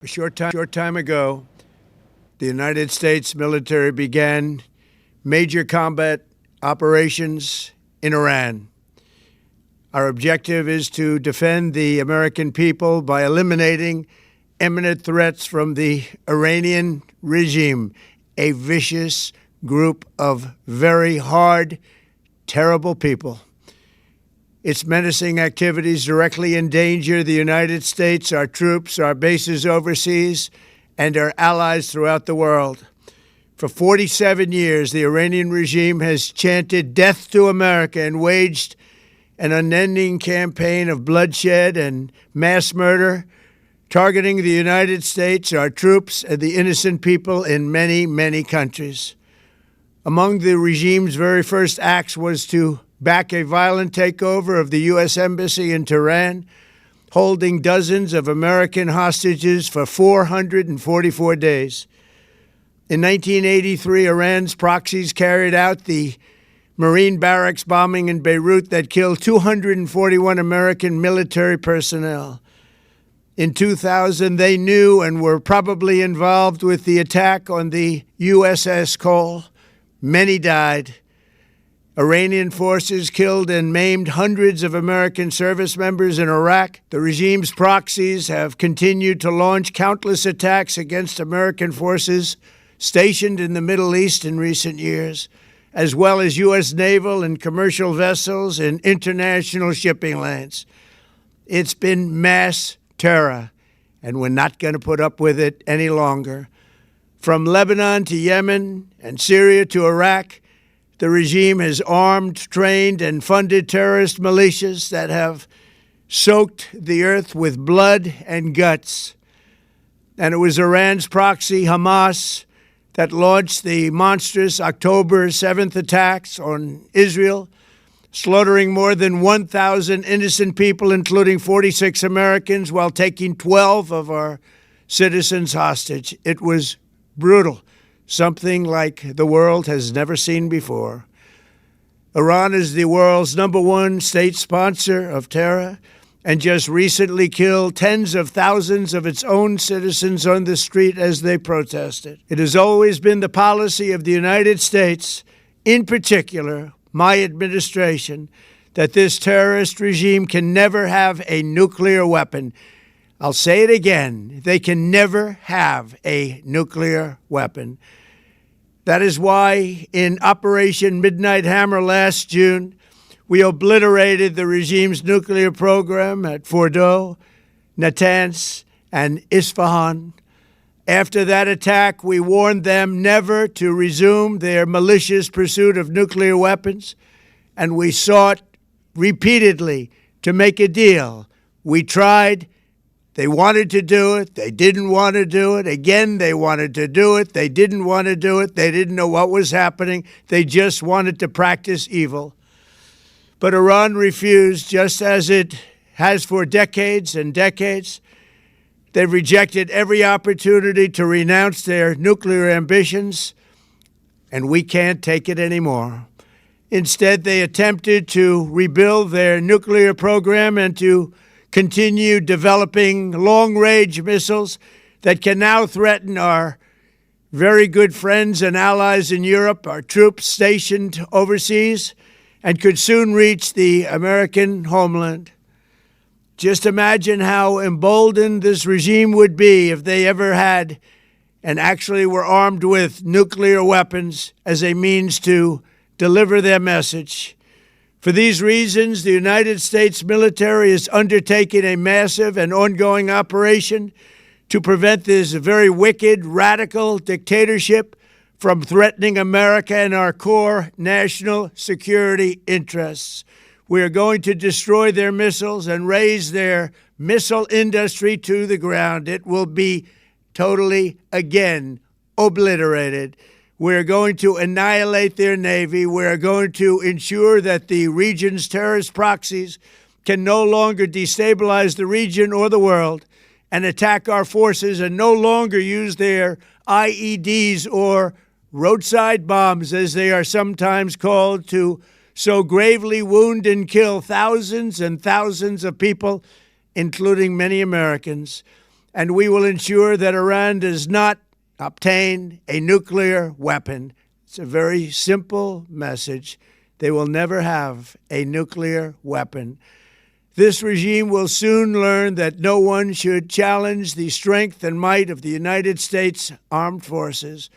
A short time ago, the United States military began major combat operations in Iran. Our objective is to defend the American people by eliminating imminent threats from the Iranian regime, a vicious group of very hard, terrible people. Its menacing activities directly endanger the United States, our troops, our bases overseas, and our allies throughout the world. For 47 years, the Iranian regime has chanted death to America and waged an unending campaign of bloodshed and mass murder, targeting the United States, our troops, and the innocent people in many, many countries. Among the regime's very first acts was to back a violent takeover of the U.S. Embassy in Tehran, holding dozens of American hostages for 444 days. In 1983, Iran's proxies carried out the Marine barracks bombing in Beirut that killed 241 American military personnel. In 2000, they knew and were probably involved with the attack on the USS Cole. Many died. Iranian forces killed and maimed hundreds of American service members in Iraq. The regime's proxies have continued to launch countless attacks against American forces stationed in the Middle East in recent years, as well as U.S. naval and commercial vessels in international shipping lanes. It's been mass terror, and we're not going to put up with it any longer. From Lebanon to Yemen and Syria to Iraq, the regime has armed, trained, and funded terrorist militias that have soaked the earth with blood and guts. And it was Iran's proxy, Hamas, that launched the monstrous October 7th attacks on Israel, slaughtering more than 1,000 innocent people, including 46 Americans, while taking 12 of our citizens hostage. It was brutal, something like the world has never seen before. Iran is the world's #1 state sponsor of terror and just recently killed tens of thousands of its own citizens on the street as they protested. It has always been the policy of the United States, in particular, my administration, that this terrorist regime can never have a nuclear weapon. I'll say it again. They can never have a nuclear weapon. That is why in Operation Midnight Hammer last June, we obliterated the regime's nuclear program at Fordow, Natanz, and Isfahan. After that attack, we warned them never to resume their malicious pursuit of nuclear weapons, and we sought repeatedly to make a deal. We tried. They wanted to do it. They didn't want to do it. Again, they wanted to do it. They didn't want to do it. They didn't know what was happening. They just wanted to practice evil. But Iran refused, just as it has for decades and decades. They've rejected every opportunity to renounce their nuclear ambitions, and we can't take it anymore. Instead, they attempted to rebuild their nuclear program and to continue developing long-range missiles that can now threaten our very good friends and allies in Europe, our troops stationed overseas, and could soon reach the American homeland. Just imagine how emboldened this regime would be if they ever had and actually were armed with nuclear weapons as a means to deliver their message. For these reasons, the United States military is undertaking a massive and ongoing operation to prevent this very wicked, radical dictatorship from threatening America and our core national security interests. We are going to destroy their missiles and raise their missile industry to the ground. It will be totally, again, obliterated. We're going to annihilate their Navy. We're going to ensure that the region's terrorist proxies can no longer destabilize the region or the world and attack our forces and no longer use their IEDs or roadside bombs, as they are sometimes called, to so gravely wound and kill thousands and thousands of people, including many Americans. and we will ensure that Iran does not obtain a nuclear weapon. It's a very simple message. They will never have a nuclear weapon. This regime will soon learn that no one should challenge the strength and might of the United States Armed Forces.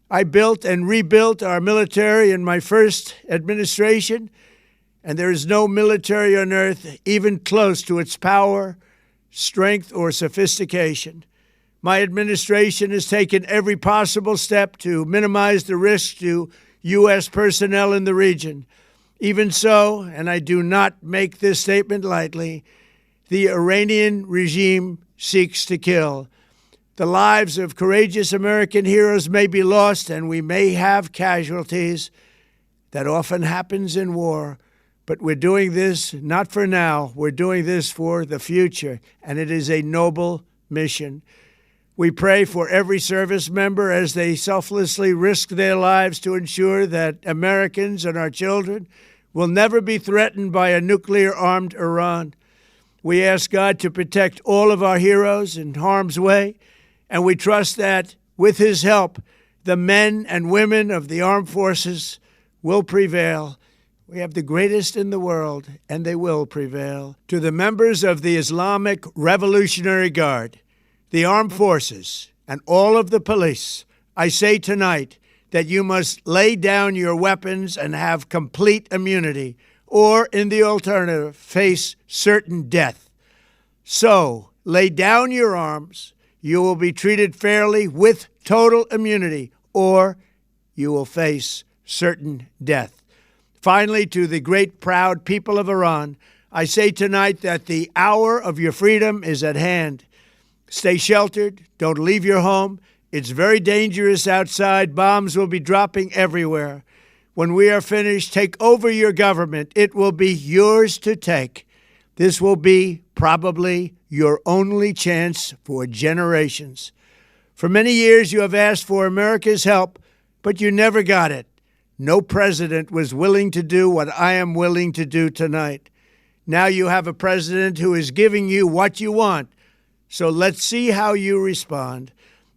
I built and rebuilt our military in my first administration, and there is no military on earth even close to its power, strength, or sophistication. My administration has taken every possible step to minimize the risk to U.S. personnel in the region. Even so, and I do not make this statement lightly, the Iranian regime seeks to kill. The lives of courageous American heroes may be lost, and we may have casualties. That often happens in war. But we're doing this not for now. We're doing this for the future, and it is a noble mission. We pray for every service member as they selflessly risk their lives to ensure that Americans and our children will never be threatened by a nuclear-armed Iran. We ask God to protect all of our heroes in harm's way, and we trust that, with His help, the men and women of the armed forces will prevail. We have the greatest in the world, and they will prevail. To the members of the Islamic Revolutionary Guard, the armed forces, and all of the police, I say tonight that you must lay down your weapons and have complete immunity, or, in the alternative, face certain death. So, lay down your arms. You will be treated fairly with total immunity, or you will face certain death. Finally, to the great proud people of Iran, I say tonight that the hour of your freedom is at hand. Stay sheltered. Don't leave your home. It's very dangerous outside. Bombs will be dropping everywhere. When we are finished, take over your government. It will be yours to take. This will be probably your only chance for generations. For many years, you have asked for America's help, but you never got it. No president was willing to do what I am willing to do tonight. Now you have a president who is giving you what you want. So let's see how you respond.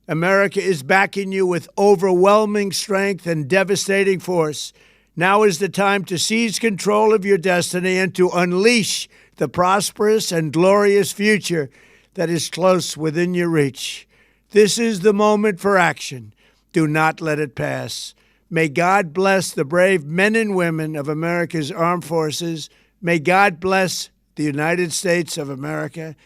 America is backing you with overwhelming strength and devastating force. Now is the time to seize control of your destiny and to unleash the prosperous and glorious future that is close within your reach. This is the moment for action. Do not let it pass. May God bless the brave men and women of America's armed forces. May God bless the United States of America.